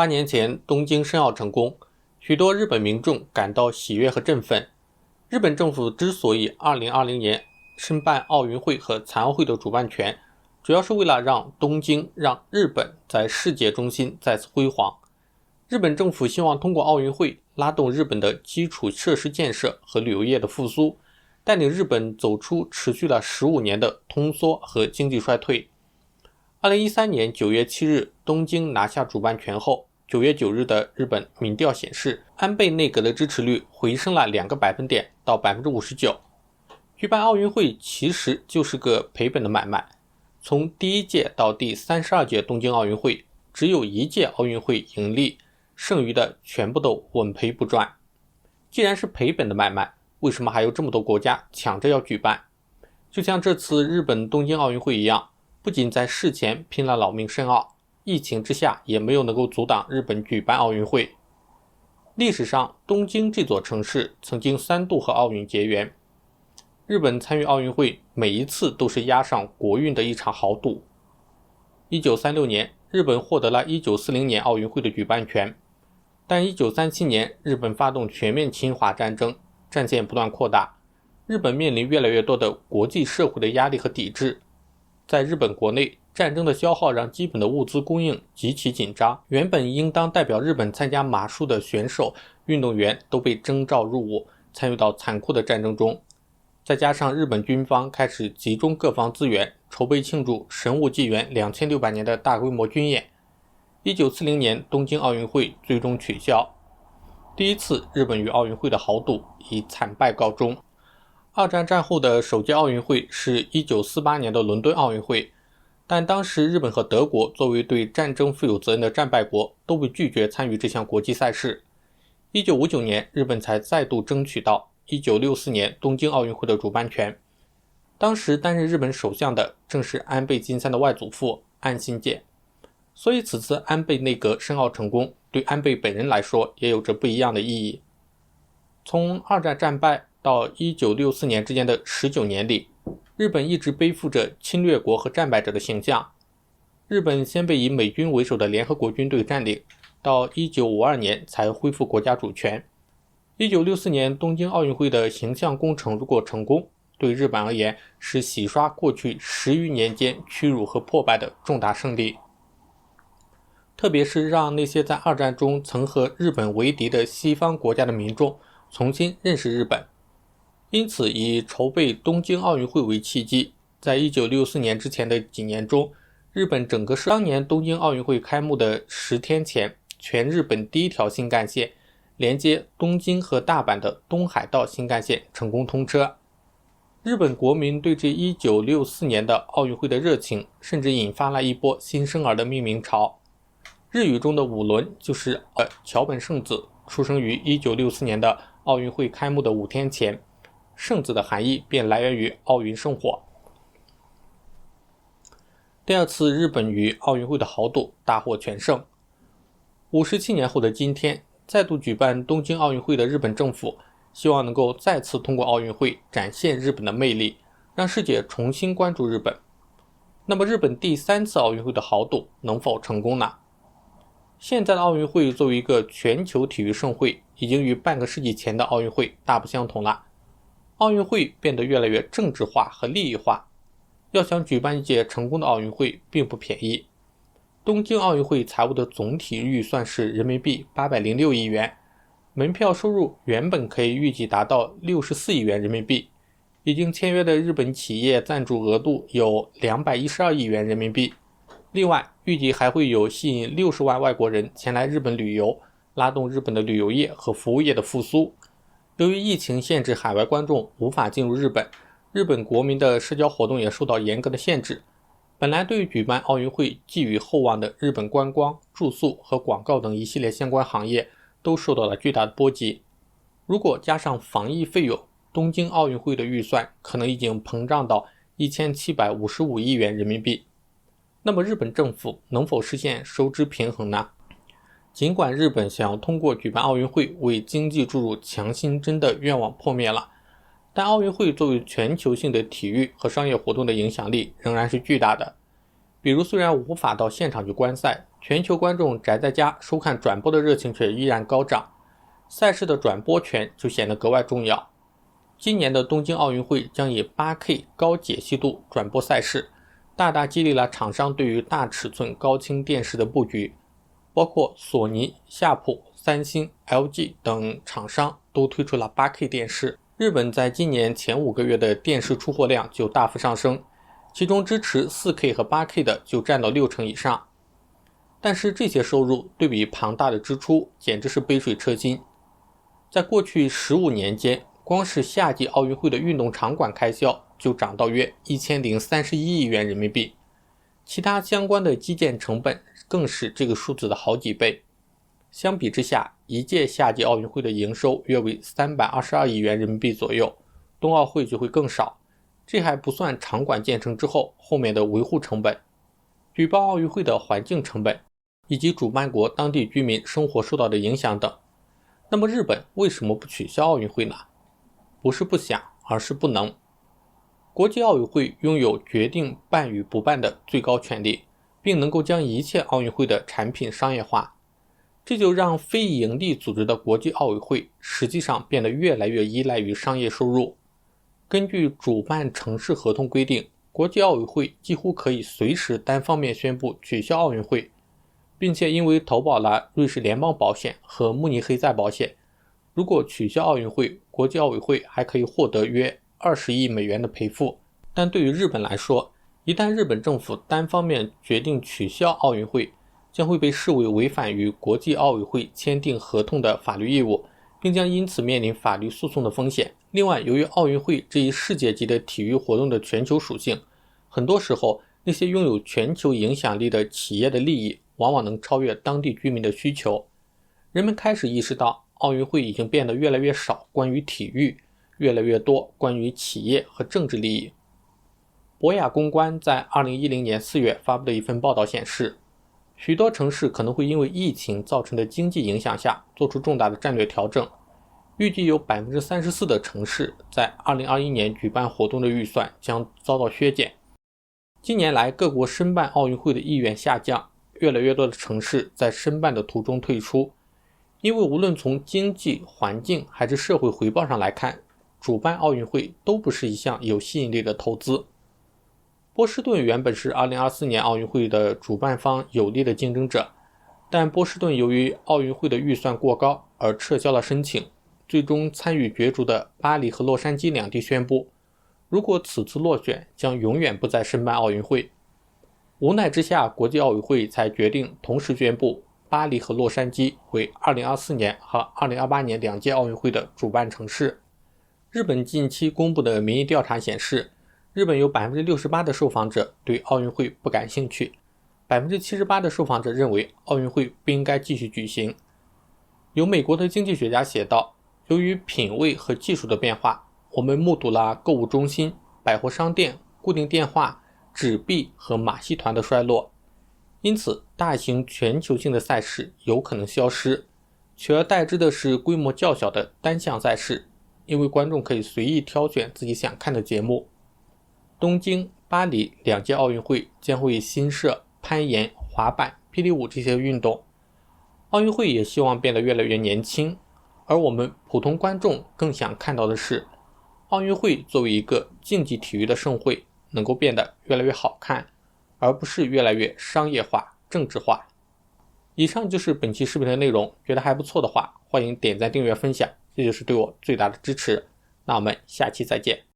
8年前东京申奥成功，许多日本民众感到喜悦和振奋。日本政府之所以2020年申办奥运会和残奥会的主办权，主要是为了让日本在世界中心再次辉煌。日本政府希望通过奥运会拉动日本的基础设施建设和旅游业的复苏，带领日本走出持续了15年的通缩和经济衰退。2013年9月7日东京拿下主办权后，9月9日的日本民调显示，安倍内阁的支持率回升了2个百分点到 59%。 举办奥运会其实就是个赔本的买卖，从第1届到第32届东京奥运会，只有1届奥运会盈利，剩余的全部都稳赔不赚。既然是赔本的买卖，为什么还有这么多国家抢着要举办？就像这次日本东京奥运会一样，不仅在事前拼了老命申奥，疫情之下也没有能够阻挡日本举办奥运会。历史上，东京这座城市曾经3度和奥运结缘。日本参与奥运会每一次都是押上国运的一场豪赌。1936年，日本获得了1940年奥运会的举办权，但1937年日本发动全面侵华战争，战线不断扩大，日本面临越来越多的国际社会的压力和抵制。在日本国内，战争的消耗让基本的物资供应极其紧张，原本应当代表日本参加马术的选手、运动员都被征召入伍，参与到残酷的战争中。再加上日本军方开始集中各方资源，筹备庆祝神武纪元2600年的大规模军演。1940年东京奥运会最终取消，第一次日本与奥运会的豪赌以惨败告终。二战战后的首届奥运会是1948年的伦敦奥运会，但当时日本和德国作为对战争负有责任的战败国，都被拒绝参与这项国际赛事。1959年，日本才再度争取到1964年东京奥运会的主办权。当时担任日本首相的正是安倍晋三的外祖父岸信介，所以此次安倍内阁申奥成功，对安倍本人来说也有着不一样的意义。从二战战败到1964年之间的19年里，日本一直背负着侵略国和战败者的形象。日本先被以美军为首的联合国军队占领，到1952年才恢复国家主权。1964年东京奥运会的形象工程如果成功，对日本而言是洗刷过去10余年间屈辱和破败的重大胜利。特别是让那些在二战中曾和日本为敌的西方国家的民众重新认识日本。因此，以筹备东京奥运会为契机，在1964年之前的几年中，日本整个当年东京奥运会开幕的10天前，全日本第一条新干线连接东京和大阪的东海道新干线成功通车。日本国民对这1964年的奥运会的热情，甚至引发了一波新生儿的命名潮。日语中的5轮就是桥本圣子出生于1964年的奥运会开幕的5天前，圣子的含义便来源于奥运圣火。第二次日本与奥运会的豪赌大获全胜。57年后的今天，再度举办东京奥运会的日本政府希望能够再次通过奥运会展现日本的魅力，让世界重新关注日本。那么日本第3次奥运会的豪赌能否成功呢？现在的奥运会作为一个全球体育盛会，已经与半个世纪前的奥运会大不相同了。奥运会变得越来越政治化和利益化，要想举办一届成功的奥运会并不便宜。东京奥运会财务的总体预算是人民币806亿元，门票收入原本可以预计达到64亿元人民币，已经签约的日本企业赞助额度有212亿元人民币。另外，预计还会有吸引60万外国人前来日本旅游，拉动日本的旅游业和服务业的复苏。由于疫情限制海外观众无法进入日本，日本国民的社交活动也受到严格的限制。本来对于举办奥运会寄予厚望的日本观光、住宿和广告等一系列相关行业都受到了巨大的波及。如果加上防疫费用，东京奥运会的预算可能已经膨胀到1755亿元人民币。那么日本政府能否实现收支平衡呢？尽管日本想要通过举办奥运会为经济注入强心针的愿望破灭了，但奥运会作为全球性的体育和商业活动的影响力仍然是巨大的。比如虽然无法到现场去观赛，全球观众宅在家收看转播的热情却依然高涨，赛事的转播权就显得格外重要。今年的东京奥运会将以 8K 高解析度转播赛事，大大激励了厂商对于大尺寸高清电视的布局，包括索尼、夏普、三星、LG 等厂商都推出了 8K 电视。日本在今年前5个月的电视出货量就大幅上升，其中支持 4K 和 8K 的就占到60%以上。但是这些收入对比庞大的支出，简直是杯水车薪。在过去15年间，光是夏季奥运会的运动场馆开销就涨到约1031亿元人民币，其他相关的基建成本更是这个数字的好几倍。相比之下，一届夏季奥运会的营收约为322亿元人民币左右，冬奥会就会更少。这还不算场馆建成之后面的维护成本、举办奥运会的环境成本，以及主办国当地居民生活受到的影响等。那么日本为什么不取消奥运会呢？不是不想，而是不能。国际奥委会拥有决定办与不办的最高权力，并能够将一切奥运会的产品商业化，这就让非营利组织的国际奥委会实际上变得越来越依赖于商业收入。根据主办城市合同规定，国际奥委会几乎可以随时单方面宣布取消奥运会，并且因为投保了瑞士联邦保险和慕尼黑再保险，如果取消奥运会，国际奥委会还可以获得约20亿美元的赔付。但对于日本来说，一旦日本政府单方面决定取消奥运会，将会被视为违反与国际奥委会签订合同的法律义务，并将因此面临法律诉讼的风险。另外，由于奥运会这一世界级的体育活动的全球属性，很多时候那些拥有全球影响力的企业的利益往往能超越当地居民的需求。人们开始意识到，奥运会已经变得越来越少关于体育，越来越多关于企业和政治利益。博雅公关在2010年4月发布的一份报道显示，许多城市可能会因为疫情造成的经济影响下做出重大的战略调整，预计有 34% 的城市在2021年举办活动的预算将遭到削减。近年来，各国申办奥运会的意愿下降，越来越多的城市在申办的途中退出，因为无论从经济、环境还是社会回报上来看，主办奥运会都不是一项有吸引力的投资。波士顿原本是2024年奥运会的主办方有力的竞争者，但波士顿由于奥运会的预算过高而撤销了申请，最终参与角逐的巴黎和洛杉矶两地宣布，如果此次落选，将永远不再申办奥运会。无奈之下，国际奥委会才决定同时宣布巴黎和洛杉矶为2024年和2028年两届奥运会的主办城市。日本近期公布的民意调查显示，日本有 68% 的受访者对奥运会不感兴趣， 78% 的受访者认为奥运会不应该继续举行。有美国的经济学家写道，由于品味和技术的变化，我们目睹了购物中心、百货商店、固定电话、纸币和马戏团的衰落，因此大型全球性的赛事有可能消失，取而代之的是规模较小的单项赛事，因为观众可以随意挑选自己想看的节目。东京、巴黎两届奥运会将会新设攀岩、滑板、霹雳舞这些运动，奥运会也希望变得越来越年轻，而我们普通观众更想看到的是，奥运会作为一个竞技体育的盛会，能够变得越来越好看，而不是越来越商业化、政治化。以上就是本期视频的内容，觉得还不错的话，欢迎点赞、订阅、分享，这就是对我最大的支持。那我们下期再见。